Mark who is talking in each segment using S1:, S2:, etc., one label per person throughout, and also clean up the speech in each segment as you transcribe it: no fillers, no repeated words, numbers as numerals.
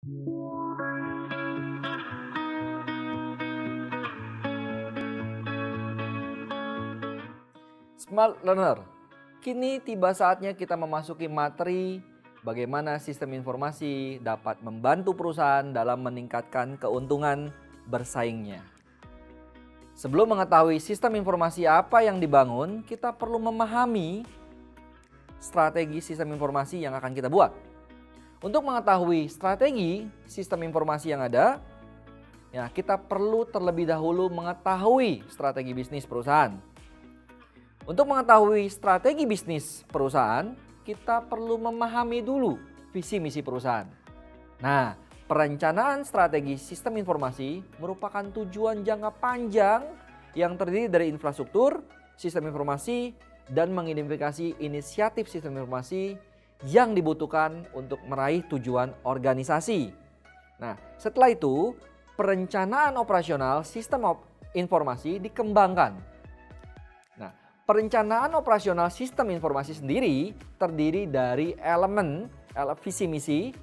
S1: Smart Learner, kini tiba saatnya kita memasuki materi bagaimana sistem informasi dapat membantu perusahaan dalam meningkatkan keuntungan bersaingnya. Sebelum mengetahui sistem informasi apa yang dibangun, kita perlu memahami strategi sistem informasi yang akan kita buat. Untuk mengetahui strategi sistem informasi yang ada, ya, kita perlu terlebih dahulu mengetahui strategi bisnis perusahaan. Untuk mengetahui strategi bisnis perusahaan, kita perlu memahami dulu visi misi perusahaan. Nah, perencanaan strategi sistem informasi merupakan tujuan jangka panjang yang terdiri dari infrastruktur, sistem informasi, dan mengidentifikasi inisiatif sistem informasi yang dibutuhkan untuk meraih tujuan organisasi. Nah, setelah itu, perencanaan operasional sistem informasi dikembangkan. Nah, perencanaan operasional sistem informasi sendiri terdiri dari elemen visi misi,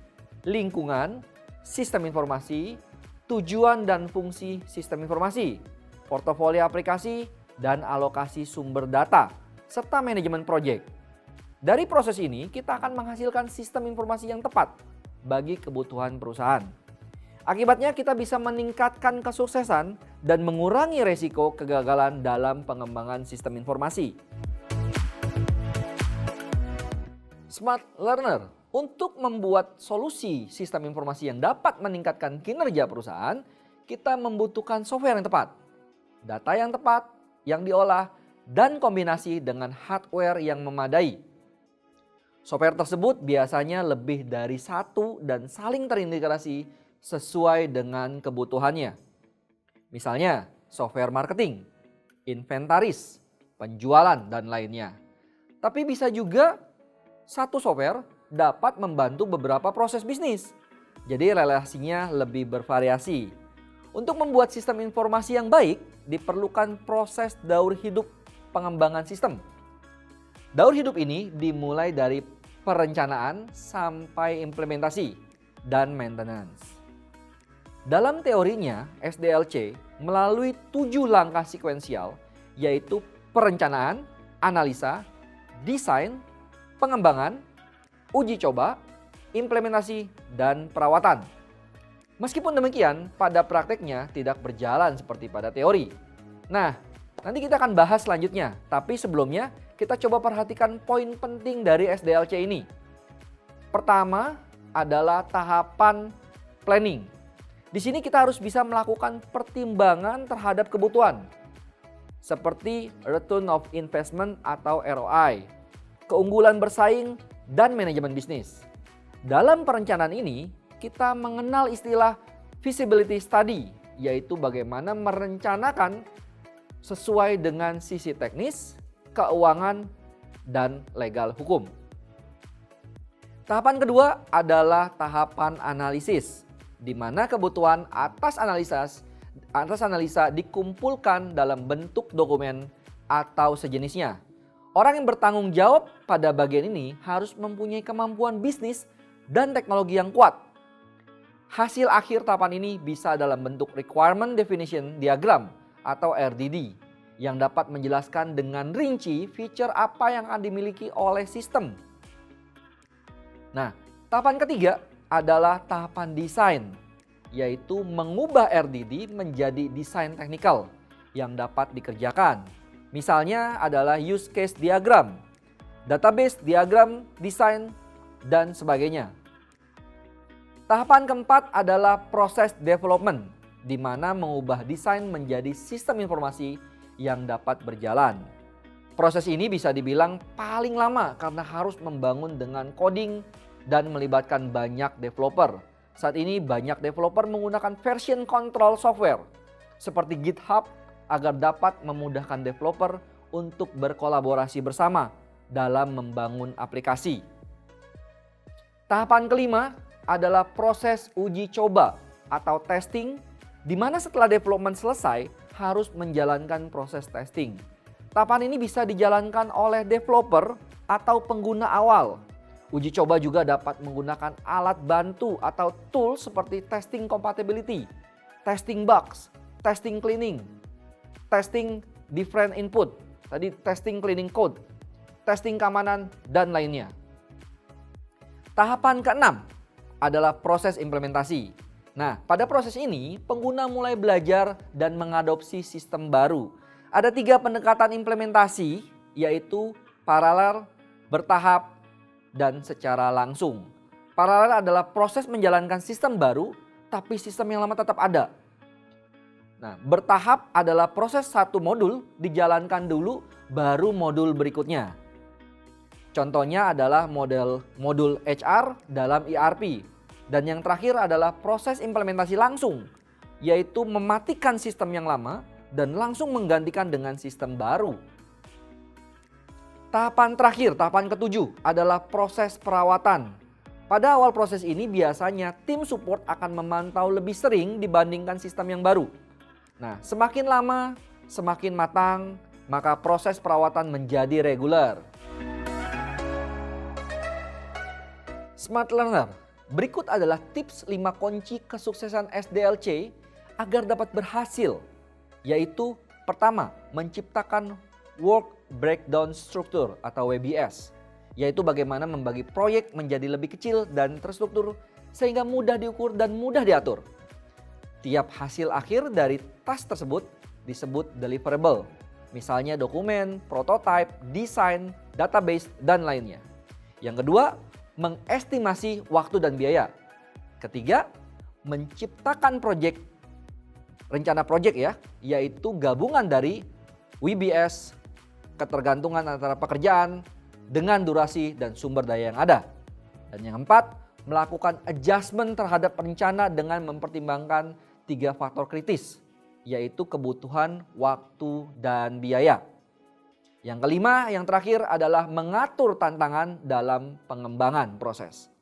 S1: lingkungan, sistem informasi, tujuan dan fungsi sistem informasi, portofolio aplikasi, dan alokasi sumber data, serta manajemen proyek. Dari proses ini kita akan menghasilkan sistem informasi yang tepat bagi kebutuhan perusahaan. Akibatnya kita bisa meningkatkan kesuksesan dan mengurangi resiko kegagalan dalam pengembangan sistem informasi. Smart Learner, untuk membuat solusi sistem informasi yang dapat meningkatkan kinerja perusahaan, kita membutuhkan software yang tepat, data yang tepat, yang diolah, dan kombinasi dengan hardware yang memadai. Software tersebut biasanya lebih dari satu dan saling terintegrasi sesuai dengan kebutuhannya. Misalnya software marketing, inventaris, penjualan, dan lainnya. Tapi bisa juga satu software dapat membantu beberapa proses bisnis. Jadi relasinya lebih bervariasi. Untuk membuat sistem informasi yang baik, diperlukan proses daur hidup pengembangan sistem. Daur hidup ini dimulai dari perencanaan sampai implementasi dan maintenance. Dalam teorinya, SDLC melalui 7 langkah sekuensial, yaitu perencanaan, analisa, desain, pengembangan, uji coba, implementasi, dan perawatan. Meskipun demikian, pada prakteknya tidak berjalan seperti pada teori. Nah, nanti kita akan bahas selanjutnya, tapi sebelumnya kita coba perhatikan poin penting dari SDLC ini. Pertama adalah tahapan planning. Di sini kita harus bisa melakukan pertimbangan terhadap kebutuhan, seperti return of investment atau ROI, keunggulan bersaing, dan manajemen bisnis. Dalam perencanaan ini, kita mengenal istilah feasibility study, yaitu bagaimana merencanakan sesuai dengan sisi teknis, keuangan, dan legal hukum. Tahapan kedua adalah tahapan analisis, di mana kebutuhan atas analisa dikumpulkan dalam bentuk dokumen atau sejenisnya. Orang yang bertanggung jawab pada bagian ini harus mempunyai kemampuan bisnis dan teknologi yang kuat. Hasil akhir tahapan ini bisa dalam bentuk Requirement Definition Diagram atau RDD yang dapat menjelaskan dengan rinci fitur apa yang akan dimiliki oleh sistem. Nah, tahapan ketiga adalah tahapan desain, yaitu mengubah RDD menjadi desain teknikal yang dapat dikerjakan. Misalnya adalah use case diagram, database diagram, desain, dan sebagainya. Tahapan keempat adalah proses development, di mana mengubah desain menjadi sistem informasi yang dapat berjalan. Proses ini bisa dibilang paling lama karena harus membangun dengan coding dan melibatkan banyak developer. Saat ini banyak developer menggunakan version control software seperti GitHub agar dapat memudahkan developer untuk berkolaborasi bersama dalam membangun aplikasi. Tahapan kelima adalah proses uji coba atau testing, di mana setelah development selesai harus menjalankan proses testing. Tahapan ini bisa dijalankan oleh developer atau pengguna awal Uji coba juga dapat menggunakan alat bantu atau tools seperti testing compatibility, testing bugs, testing cleaning, testing different input, tadi testing cleaning code, testing keamanan, dan lainnya. Tahapan keenam adalah proses implementasi. Nah, pada proses ini pengguna mulai belajar dan mengadopsi sistem baru. Ada 3 pendekatan implementasi, yaitu paralel, bertahap, dan secara langsung. Paralel adalah proses menjalankan sistem baru, tapi sistem yang lama tetap ada. Nah, bertahap adalah proses satu modul dijalankan dulu, baru modul berikutnya. Contohnya adalah modul HR dalam ERP. Dan yang terakhir adalah proses implementasi langsung, yaitu mematikan sistem yang lama dan langsung menggantikan dengan sistem baru. Tahapan terakhir, tahapan ketujuh adalah proses perawatan. Pada awal proses ini biasanya tim support akan memantau lebih sering dibandingkan sistem yang baru. Nah, semakin lama, semakin matang, maka proses perawatan menjadi reguler. Smart Learner, berikut adalah tips 5 kunci kesuksesan SDLC agar dapat berhasil. Yaitu pertama, menciptakan Work Breakdown Structure atau WBS. Yaitu bagaimana membagi proyek menjadi lebih kecil dan terstruktur sehingga mudah diukur dan mudah diatur. Tiap hasil akhir dari task tersebut disebut deliverable. Misalnya dokumen, prototype, desain, database, dan lainnya. Yang kedua, mengestimasi waktu dan biaya. Ketiga, menciptakan rencana proyek ya, yaitu gabungan dari WBS, ketergantungan antara pekerjaan dengan durasi dan sumber daya yang ada. Dan yang keempat, melakukan adjustment terhadap rencana dengan mempertimbangkan 3 faktor kritis, yaitu kebutuhan, waktu, dan biaya. Yang kelima, yang terakhir adalah mengatur tantangan dalam pengembangan proses.